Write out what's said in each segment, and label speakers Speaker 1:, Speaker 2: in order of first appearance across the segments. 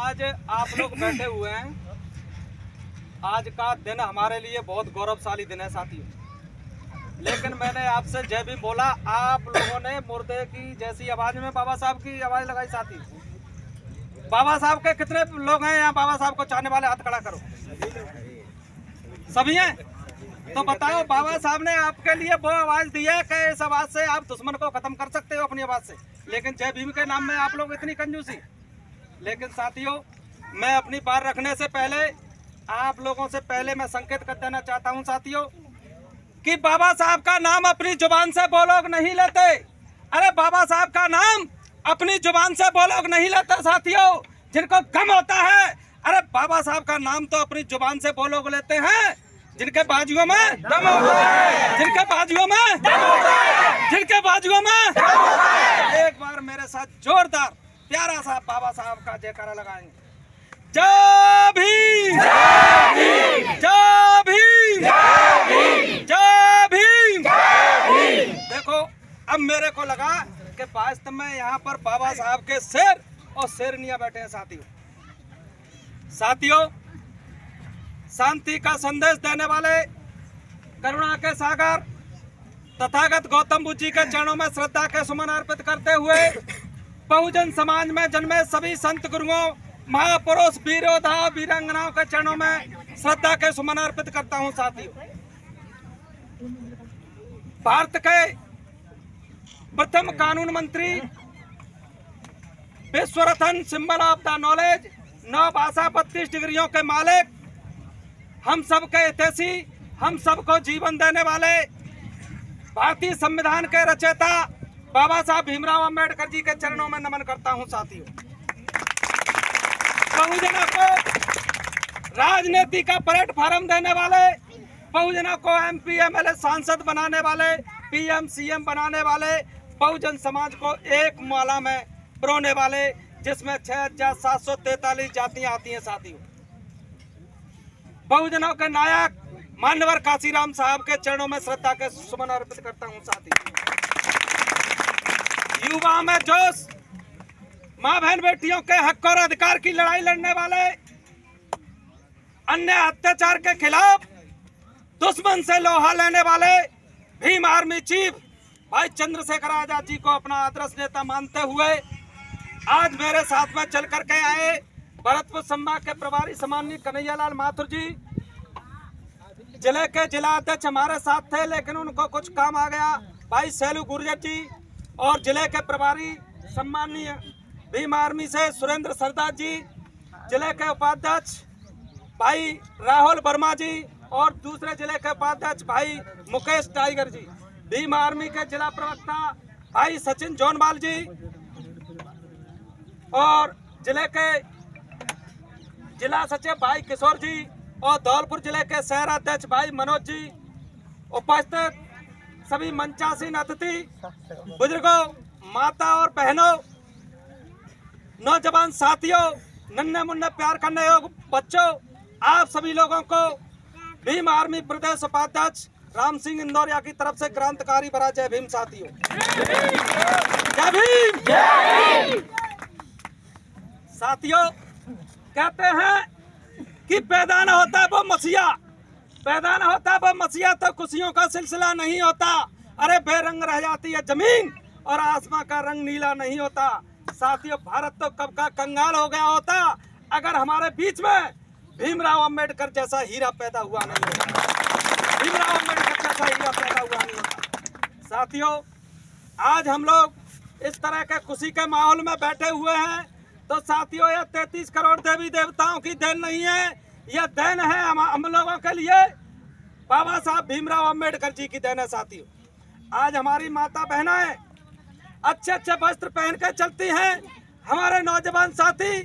Speaker 1: आज आप लोग बैठे हुए हैं। आज का दिन हमारे लिए बहुत गौरवशाली दिन है साथियों। लेकिन मैंने आपसे जय भीम बोला, आप लोगों ने मुर्दे की जैसी आवाज में बाबा साहब की आवाज लगाई। साथी बाबा साहब के कितने लोग हैं यहाँ? बाबा साहब को चाहने वाले हाथ खड़ा करो। सभी हैं? तो बताओ, बाबा साहब ने आपके लिए वो आवाज दी है कि इस आवाज से आप दुश्मन को खत्म कर सकते हो अपनी आवाज से। लेकिन जय भीम के नाम में आप लोग इतनी कंजूसी। लेकिन साथियों, मैं अपनी बात रखने से पहले आप लोगों से पहले मैं संकेत कर देना चाहता हूं साथियों कि बाबा साहब का नाम अपनी जुबान से वो लोग नहीं लेते। अरे बाबा साहब का नाम अपनी जुबान से वो लोग नहीं लेते साथियों जिनको गम होता है। अरे बाबा साहब का नाम तो अपनी जुबान से वो लोग लेते हैं जिनके बाजुओं में दम होता है, जिनके बाजुओं में दम होता है, जिनके बाजुओं में दम होता है। एक बार मेरे साथ जोरदार प्यारा सा बाबा साहब का जयकारा लगाएंगे। जय भीम, जय भीम, जय भीम, जय भीम, जय भीम, जय भीम। देखो, अब मेरे को लगा कि वास्तव में यहाँ पर बाबा साहब के शेर और शेरनियां बैठे हैं साथियों। शांति का संदेश देने वाले करुणा के सागर तथागत गौतम बुद्ध जी के चरणों में श्रद्धा के सुमन अर्पित करते हुए बहुजन समाज में जन्मे सभी संत गुरुओं, महापुरुष, वीरोधा, वीरांगनाओं के चरणों में श्रद्धा के सुमन अर्पित करता हूं साथियों। भारत के प्रथम कानून मंत्री, विश्व रत्न, सिंबल ऑफ द नॉलेज, 9 भाषा 32 डिग्रियों के मालिक, हम सबके हितैषी, हम सबको जीवन देने वाले भारतीय संविधान के रचयिता बाबा साहब भीमराव अंबेडकर जी के चरणों में नमन करता हूं साथियों। बहुजनों को राजनीति का प्लेटफॉर्म देने वाले, बहुजनों को MP MLA सांसद बनाने वाले, PM CM बनाने वाले, बहुजन समाज को एक माला में पिरोने वाले, जिसमें 6743 जातियां आती हैं साथियों। बहुजनों के नायक मान्यवर काशीराम साहब के चरणों में श्रद्धा के सुमन अर्पित करता हूं साथियों। युवा में जोश, माँ बहन बेटियों के हक और अधिकार की लड़ाई लड़ने वाले, अन्य अत्याचार के खिलाफ दुश्मन से लोहा लेने वाले भीम आर्मी चीफ भाई चंद्रशेखर आजाद जी को अपना आदर्श नेता मानते हुए आज मेरे साथ में चल करके आए भरतपुर संभाग के प्रभारी सम्माननीय कन्हैयालाल माथुर जी। जिले के जिला अध्यक्ष हमारे साथ थे, लेकिन उनको कुछ काम आ गया, भाई सैलू गुर्जर जी। और जिले के प्रभारी सम्माननीय भीम आर्मी से सुरेंद्र सरदार जी, जिले के उपाध्यक्ष भाई राहुल वर्मा जी, और दूसरे जिले के उपाध्यक्ष भाई मुकेश टाइगर जी, भीम आर्मी के जिला प्रवक्ता भाई सचिन जोनवाल जी, और जिले के जिला सचिव भाई किशोर जी, और धौलपुर जिले के शहर अध्यक्ष भाई मनोज जी, उपस्थित सभी मंचासीन अतिथि, बुजुर्गों, माता और बहनों, नौजवान साथियों, नन्हे मुन्ने प्यार करने योग्य बच्चों, आप सभी लोगों को भीम आर्मी प्रदेश उपाध्यक्ष राम सिंह इंदौरिया की तरफ से क्रांतिकारी भरा जय भीम साथियों। जय भीम, जय भीम। साथियों, कहते हैं कि पैदा न होता वो मसीहा, पैदा न होता वो मसीहा तो खुशियों का सिलसिला नहीं होता। अरे बेरंग रह जाती है जमीन और आसमां का रंग नीला नहीं होता। साथियों, भारत तो कब का कंगाल हो गया होता अगर हमारे बीच में भीमराव अंबेडकर जैसा हीरा पैदा हुआ नहीं होता। भीमराव अंबेडकर जैसा हीरा पैदा हुआ नहीं होता। साथियों, आज हम लोग इस तरह के खुशी के माहौल में बैठे हुए हैं, तो साथियों, यह 33 करोड़ देवी देवताओं की देन नहीं है, यह देन है हम लोगों के लिए बाबा साहब भीमराव अंबेडकर जी की देन है साथियों। आज हमारी माता बहनें अच्छे अच्छे वस्त्र पहन कर चलती हैं, हमारे नौजवान साथी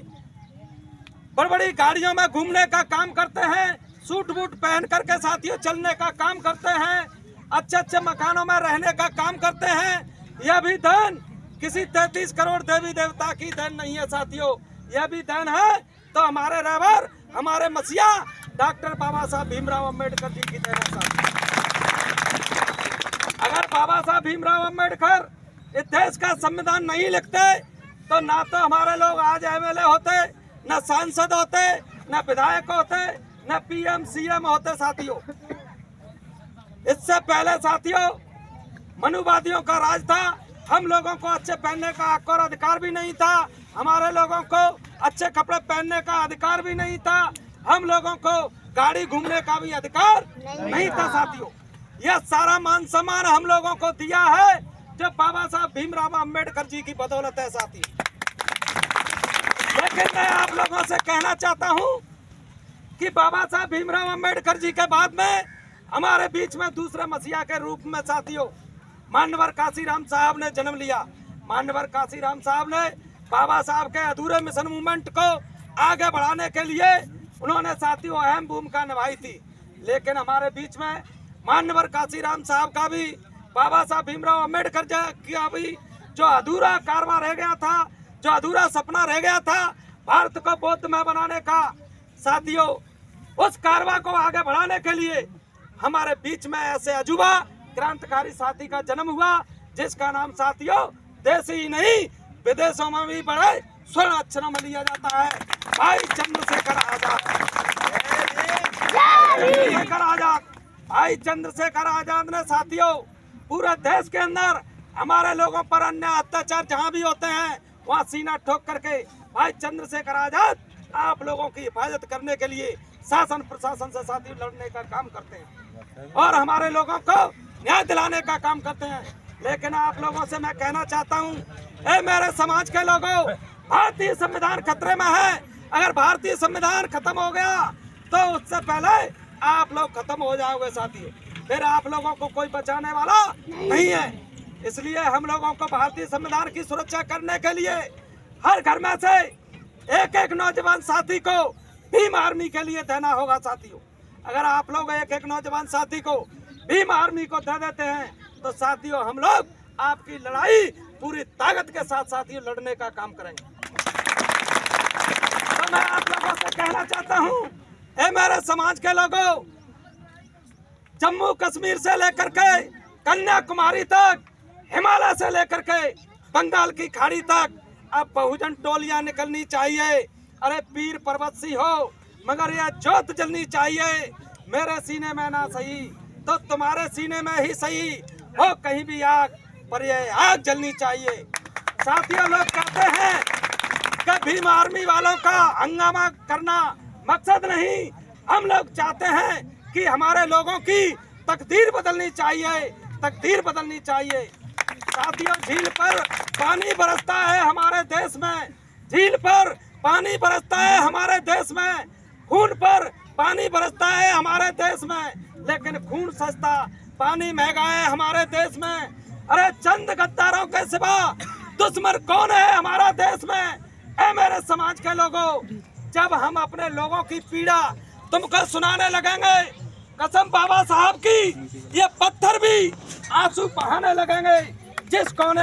Speaker 1: बड़ी बड़ी गाड़ियों में घूमने का काम करते हैं, सूट बूट पहन करके साथियों चलने का काम करते हैं, अच्छे अच्छे मकानों में रहने का काम करते हैं। यह भी देन किसी 33 करोड़ देवी देवता की देन नहीं है साथियों, यह भी देन है तो हमारे रहबर, हमारे मसीहा डॉक्टर बाबा साहब भीमराव अंबेडकर जी की देन है साथियों। अगर बाबा साहब भीमराव अंबेडकर इस देश का संविधान नहीं लिखते तो ना तो हमारे लोग आज MLA होते, न सांसद होते, न विधायक होते, न पीएम सीएम होते साथियों। इससे पहले साथियों मनुवादियों का राज था। हम लोगों को अच्छे पहनने का हक और अधिकार भी नहीं था। हमारे लोगों को अच्छे कपड़े पहनने का अधिकार भी नहीं था। हम लोगों को गाड़ी घूमने का भी अधिकार नहीं था साथियों। यह सारा मान सम्मान हम लोगों को दिया है जो बाबा साहब भीमराव अंबेडकर जी की बदौलत है साथियों। लेकिन मैं आप लोगों से कहना चाहता हूं कि बाबा साहब भीमराव अंबेडकर जी के बाद में हमारे बीच में दूसरे मसीहा के रूप में साथियों मान्यवर काशीराम साहब ने जन्म लिया। मान्यवर काशीराम साहब ने बाबा साहब के अधूरे मिशन मूवमेंट को आगे बढ़ाने के लिए उन्होंने साथियों अहम भूमिका निभाई थी। लेकिन हमारे बीच में मान्यवर काशीराम साहब का भी, बाबा साहब भीमराव अंबेडकर जी का भी जो अधूरा कारवा रह गया था, जो अधूरा सपना रह गया था भारत को बौद्धमय बनाने का साथियों, उस कारवा को आगे बढ़ाने के लिए हमारे बीच में ऐसे अजूबा क्रांतिकारी साथी का जन्म हुआ जिसका नाम साथियों देश ही नहीं विदेशों में भी बड़े स्वर्ण अक्षरों में लिया जाता है, भाई चंद्रशेखर आजाद। भाई चंद्रशेखर आजाद ने साथियों पूरे देश के अंदर हमारे लोगों पर अन्याय अत्याचार जहां भी होते हैं वहां सीना ठोक करके भाई चंद्रशेखर आजाद आप लोगों की हिफाजत करने के लिए शासन प्रशासन से साथियों लड़ने का काम करते हैं और हमारे लोगों को न्याय दिलाने का काम करते हैं। लेकिन आप लोगों से मैं कहना चाहता हूं, ए मेरे समाज के लोगों, भारतीय संविधान खतरे में है। अगर भारतीय संविधान खत्म हो गया तो उससे पहले आप लोग खत्म हो जाओगे साथियों, फिर आप लोगों को कोई बचाने वाला नहीं है। इसलिए हम लोगों को भारतीय संविधान की सुरक्षा करने के लिए हर घर में से एक एक नौजवान साथी को भीम आर्मी के लिए देना होगा साथियों। अगर आप लोग एक एक नौजवान साथी को भीम आर्मी को दे देते हैं तो साथियों हम लोग आपकी लड़ाई पूरी ताकत के साथ साथियों लड़ने का काम करेंगे। तो मैं आप लोगों से कहना चाहता हूं, ए मेरे समाज के लोगों, जम्मू कश्मीर से लेकर के कन्याकुमारी तक, हिमालय से लेकर के बंगाल की खाड़ी तक अब बहुजन टोलियां निकलनी चाहिए। अरे पीर पर्वत सी हो मगर यह जोत जलनी चाहिए। मेरे सीने में ना सही तो तुम्हारे सीने में ही सही हो कहीं भी आग, पर यह आग जलनी चाहिए। साथियों लोग कहते हैं कि भीम आर्मी वालों का हंगामा करना मकसद नहीं, हम लोग चाहते हैं कि हमारे लोगों की तकदीर बदलनी चाहिए, तकदीर बदलनी चाहिए। साथियों झील पर पानी बरसता है हमारे देश में, झील पर पानी बरसता है हमारे देश में, खून पर पानी बरसता है हमारे देश में, लेकिन खून सस्ता पानी महंगा है हमारे देश में। अरे चंद गद्दारों के सिवा दुश्मन कौन है हमारा देश में? ऐ मेरे समाज के लोगों, जब हम अपने लोगों की पीड़ा तुमको सुनाने लगेंगे, कसम बाबा साहब की, ये पत्थर भी आंसू बहाने लगेंगे। जिस कोने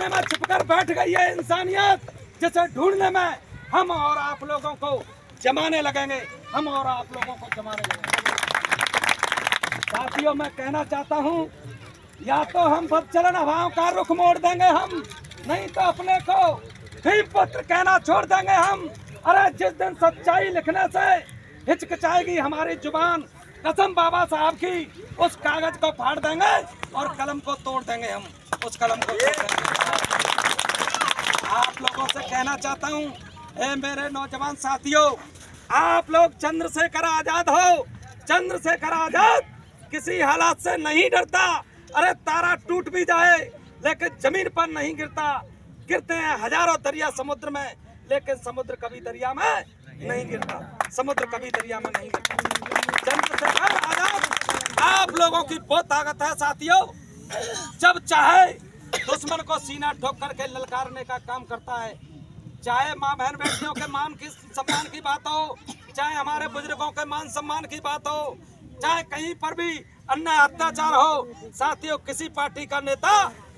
Speaker 1: में छिपकर बैठ गई है इंसानियत, जिसे ढूंढने में हम और आप लोगों को जमाने लगेंगे, हम और आप लोगों को जमाने लगेंगे। साथियों मैं कहना चाहता हूं, या तो हम बदचलन हवाओं का रुख मोड़ देंगे हम, नहीं तो अपने को भीम पुत्र कहना छोड़ देंगे हम। अरे जिस दिन सच्चाई लिखने से हिचकिचाएगी हमारी जुबान, कसम बाबा साहब की, उस कागज को फाड़ देंगे और कलम को तोड़ देंगे हम, उस कलम को तोड़ देंगे। आप लोगों से कहना चाहता हूं, ए मेरे नौजवान साथियों, आप लोग चंद्रशेखर आजाद हो। चंद्रशेखर आजाद किसी हालात से नहीं डरता। अरे तारा टूट भी जाए लेकिन जमीन पर नहीं गिरता। गिरते हैं हजारों दरिया समुद्र में, लेकिन समुद्र कभी दरिया में नहीं गिरता, समुद्र कभी दरिया में नहीं गिरता। चंद्रशेखर आजाद आप लोगों की बहुत ताकत है साथियों, जब चाहे दुश्मन को सीना ठोक करके ललकारने का काम करता है। चाहे माँ बहन बेटियों के मान की सम्मान की बात हो, चाहे हमारे बुजुर्गों के मान सम्मान की बात हो, चाहे कहीं पर भी अन्याय अत्याचार हो, साथियों किसी पार्टी का नेता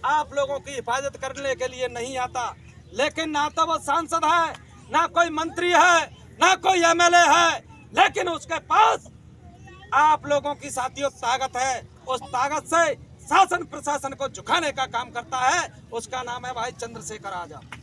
Speaker 1: आप लोगों की हिफाजत करने के लिए नहीं आता। लेकिन ना तो वो सांसद है, ना कोई मंत्री है, ना कोई एमएलए है, लेकिन उसके पास आप लोगों की साथियों ताकत है। उस ताकत से शासन प्रशासन को झुकाने का काम करता है, उसका नाम है भाई चंद्रशेखर आजाद।